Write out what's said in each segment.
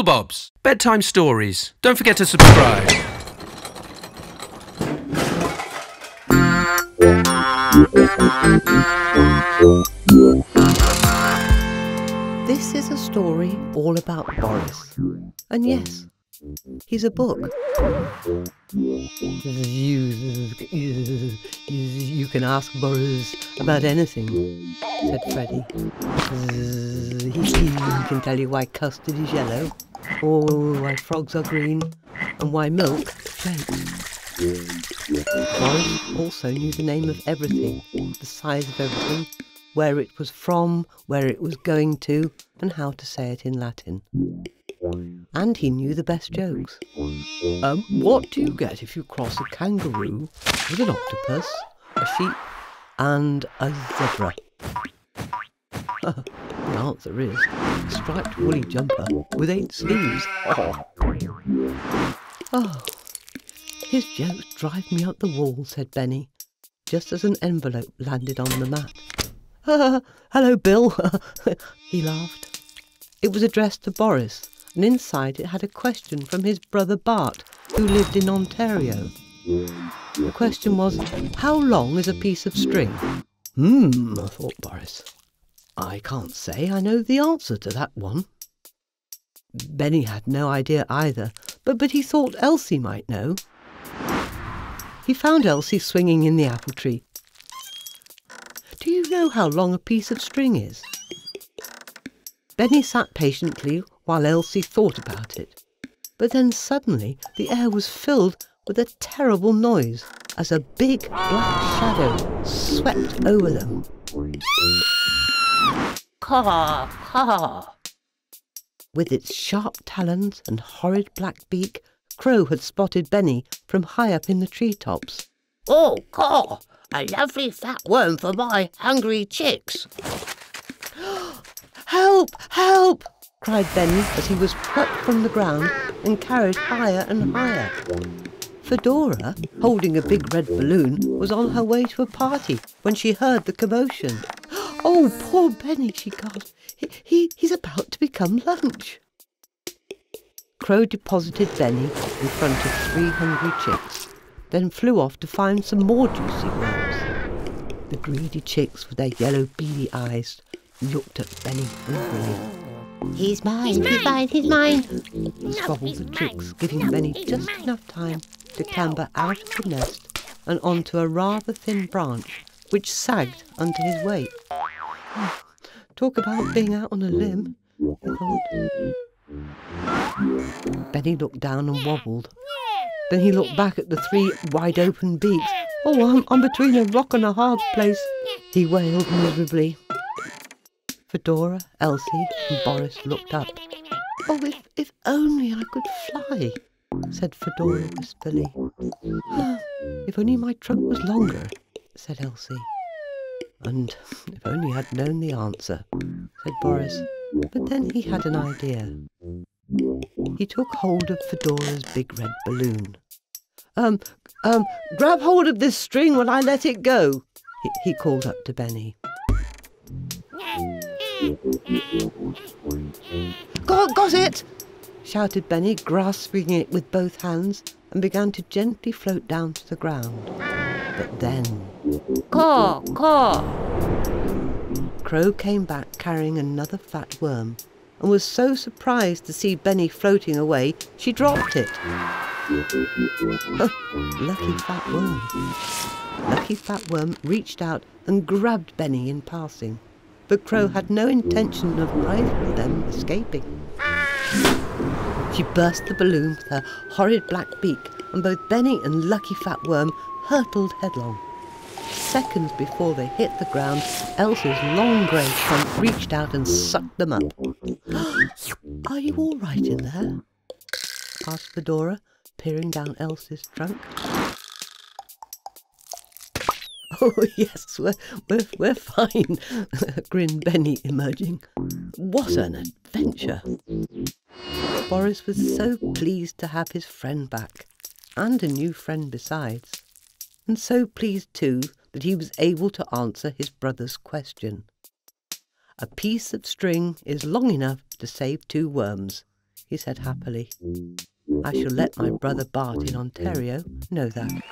BoodleBobs Bedtime Stories. Don't forget to subscribe. This is a story all about Boris. And yes, he's a book. You can ask Boris about anything, said Freddie. He can tell you why custard is yellow, or why frogs are green, and why milk shakes. Boris also knew the name of everything, the size of everything, where it was from, where it was going to, and how to say it in Latin. And he knew the best jokes. What do you get if you cross a kangaroo with an octopus, a sheep, and a zebra? The answer is a striped woolly jumper with 8 sleeves. Oh, his jokes drive me up the wall, said Benny, just as an envelope landed on the mat. Hello, Bill, he laughed. It was addressed to Boris, and inside it had a question from his brother Bart, who lived in Ontario. The question was, how long is a piece of string? Thought Boris. I can't say I know the answer to that one. Benny had no idea either, but he thought Elsie might know. He found Elsie swinging in the apple tree. Do you know how long a piece of string is? Benny sat patiently while Elsie thought about it. But then suddenly the air was filled with a terrible noise as a big black shadow swept over them. Caw, caw. With its sharp talons and horrid black beak, Crow had spotted Benny from high up in the treetops. Oh, caw! A lovely fat worm for my hungry chicks. Help! Help! Cried Benny as he was plucked from the ground and carried higher and higher. Fedora, holding a big red balloon, was on her way to a party when she heard the commotion. Oh, poor Benny, she gasped. He's about to become lunch. Crow deposited Benny in front of 3 hungry chicks, then flew off to find some more juicy worms. The greedy chicks with their yellow beady eyes looked at Benny angrily. He's mine, he's mine, he's mine, squabbled the chicks, giving Benny just enough time to clamber out of the nest and onto a rather thin branch which sagged under his weight. Talk about being out on a limb, he thought. Benny looked down and wobbled. Then he looked back at the 3 wide-open beaks. Oh, I'm between a rock and a hard place, he wailed miserably. Fedora, Elsie and Boris looked up. Oh, if only I could fly, said Fedora wistfully. If only my trunk was longer, said Elsie. And if only I'd known the answer, said Boris. But then he had an idea. He took hold of Fedora's big red balloon. Grab hold of this string when I let it go, he called up to Benny. Got it! Shouted Benny, grasping it with both hands, and began to gently float down to the ground. But then... Caw, caw! Crow came back carrying another fat worm, and was so surprised to see Benny floating away, she dropped it. Lucky Fat Worm. Lucky Fat Worm reached out and grabbed Benny in passing, but Crow had no intention of either of them escaping. She burst the balloon with her horrid black beak, and both Benny and Lucky Fat Worm hurtled headlong. Seconds before they hit the ground, Elsie's long grey trunk reached out and sucked them up. Are you all right in there? Asked Fedora, peering down Elsie's trunk. Oh, yes, we're fine, grinned Benny, emerging. What an adventure! Boris was so pleased to have his friend back, and a new friend besides, and so pleased too that he was able to answer his brother's question. A piece of string is long enough to save 2 worms, he said happily. I shall let my brother Bart in Ontario know that.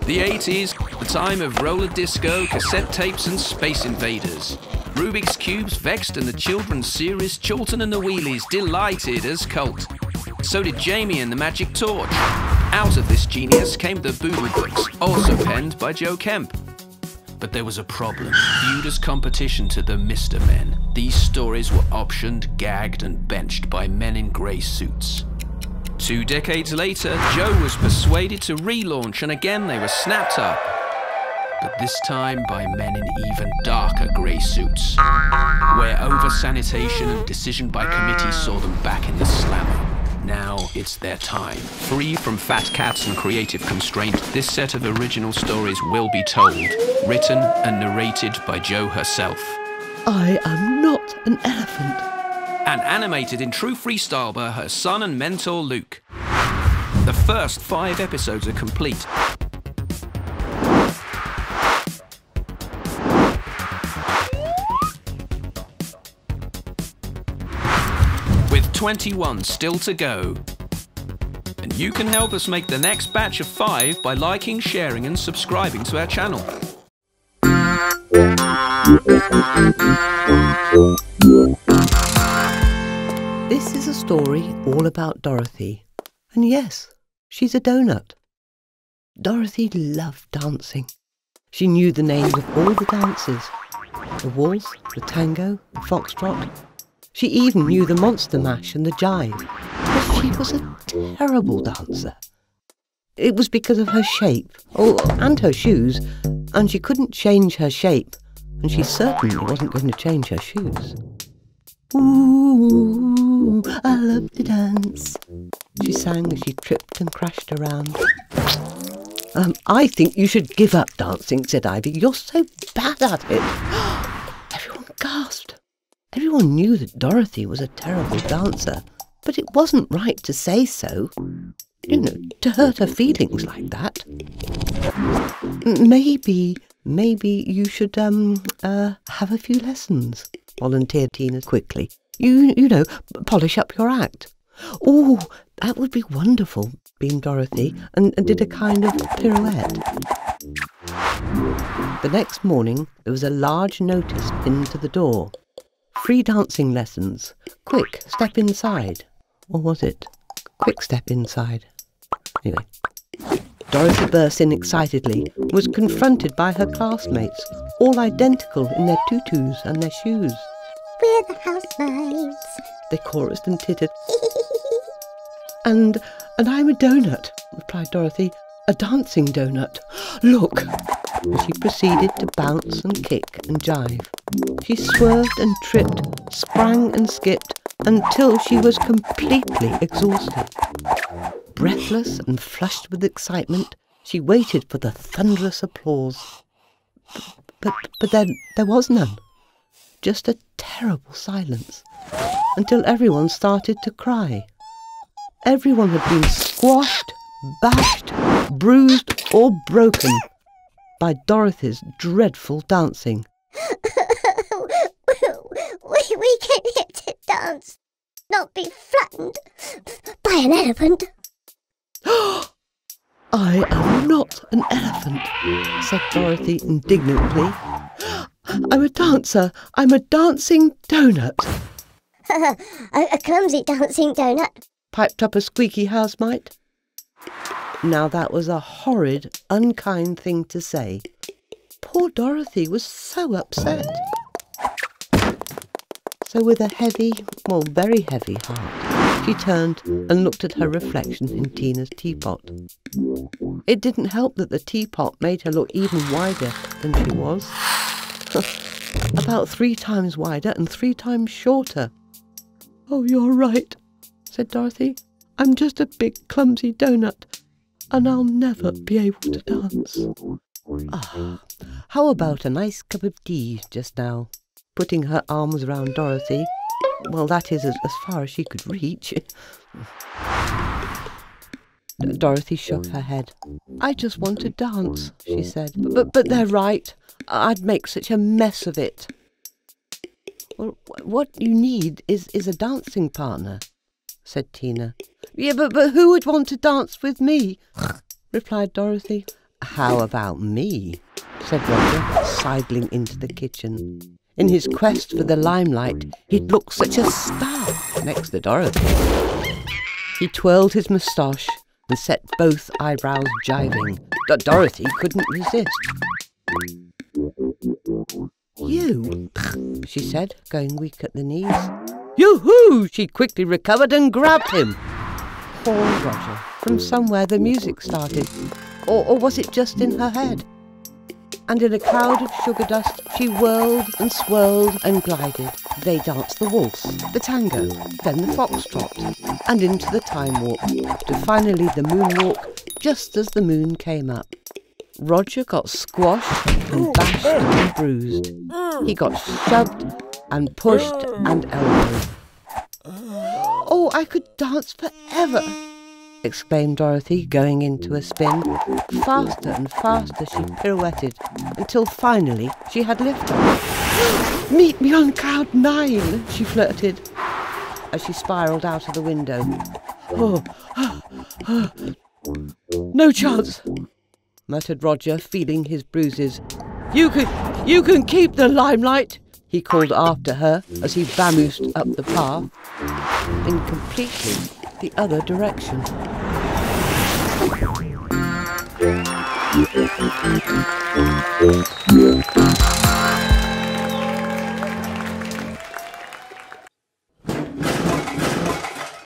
The 80s, the time of roller disco, cassette tapes and Space Invaders. Rubik's Cubes vexed and the children's series Chorlton and the Wheelies delighted as cult. So did Jamie and the Magic Torch. Out of this genius came the BoodleBobs, also penned by Jo Kemp. But there was a problem. Viewed as competition to the Mr. Men, these stories were optioned, gagged and benched by men in grey suits. 2 decades later, Jo was persuaded to relaunch and again they were snapped up. But this time by men in even darker grey suits, where over-sanitation and decision by committee saw them back in the slammer. Now it's their time. Free from fat cats and creative constraint, this set of original stories will be told, written and narrated by Jo herself. I am not an elephant. And animated in true freestyle by her son and mentor Luke. The first 5 episodes are complete. With 21 still to go. And you can help us make the next batch of 5 by liking, sharing and subscribing to our channel. This is a story all about Dorothy. And yes, she's a donut. Dorothy loved dancing. She knew the names of all the dances. The waltz, the tango, the foxtrot. She even knew the monster mash and the jive. But she was a terrible dancer. It was because of her shape, and her shoes, and she couldn't change her shape, and she certainly wasn't going to change her shoes. Ooh, I love to dance, she sang as she tripped and crashed around. I think you should give up dancing, said Ivy. You're so bad at it. Everyone gasped. Everyone knew that Dorothy was a terrible dancer, but it wasn't right to say so. You know, to hurt her feelings like that. Maybe you should, have a few lessons, volunteered Tina quickly. You know, polish up your act. Oh, that would be wonderful, beamed Dorothy, and did a kind of pirouette. The next morning, there was a large notice pinned to the door. Free dancing lessons. Quick, step inside. Or was it? Quick step inside. Anyway, Dorothy burst in excitedly, was confronted by her classmates, all identical in their tutus and their shoes. We're the housemaids, They chorused and tittered. And I'm a donut, replied Dorothy. A dancing donut. Look! And she proceeded to bounce and kick and jive. She swerved and tripped, sprang and skipped, until she was completely exhausted. Breathless and flushed with excitement, she waited for the thunderous applause. But then there was none. Just a terrible silence, until everyone started to cry. Everyone had been squashed, bashed, bruised or broken by Dorothy's dreadful dancing. we came here to dance, not be flattened by an elephant. I am not an elephant, said Dorothy indignantly. I'm a dancer. I'm a dancing donut. a clumsy dancing donut, piped up a squeaky housemate. Now that was a horrid, unkind thing to say. Poor Dorothy was so upset. So with a heavy, very heavy heart, she turned and looked at her reflection in Tina's teapot. It didn't help that the teapot made her look even wider than she was. About 3 times wider and 3 times shorter. Oh, you're right, said Dorothy. I'm just a big clumsy donut, and I'll never be able to dance. How about a nice cup of tea just now? Putting her arms around Dorothy. Well, that is as far as she could reach. Dorothy shook her head. I just want to dance, she said. But they're right. I'd make such a mess of it. Well, what you need is a dancing partner, said Tina. Yeah, but who would want to dance with me? Replied Dorothy. How about me? Said Roger, sidling into the kitchen. In his quest for the limelight, he'd look such a star next to Dorothy. He twirled his moustache and set both eyebrows jiving. Dorothy couldn't resist. You, she said, going weak at the knees. Yoo-hoo! She quickly recovered and grabbed him. Poor Roger. From somewhere the music started. Or was it just in her head? And in a cloud of sugar dust, she whirled and swirled and glided. They danced the waltz, the tango, then the foxtrot, and into the time warp, to finally the moonwalk, just as the moon came up. Roger got squashed and bashed and bruised. He got shoved and pushed and elbowed. Oh, I could dance forever, exclaimed Dorothy, going into a spin. Faster and faster she pirouetted, until finally she had liftoff. Meet me on cloud 9, she flirted, as she spiralled out of the window. No chance, muttered Roger, feeling his bruises. You can keep the limelight, he called after her as he vamoosed up the path, in completely the other direction.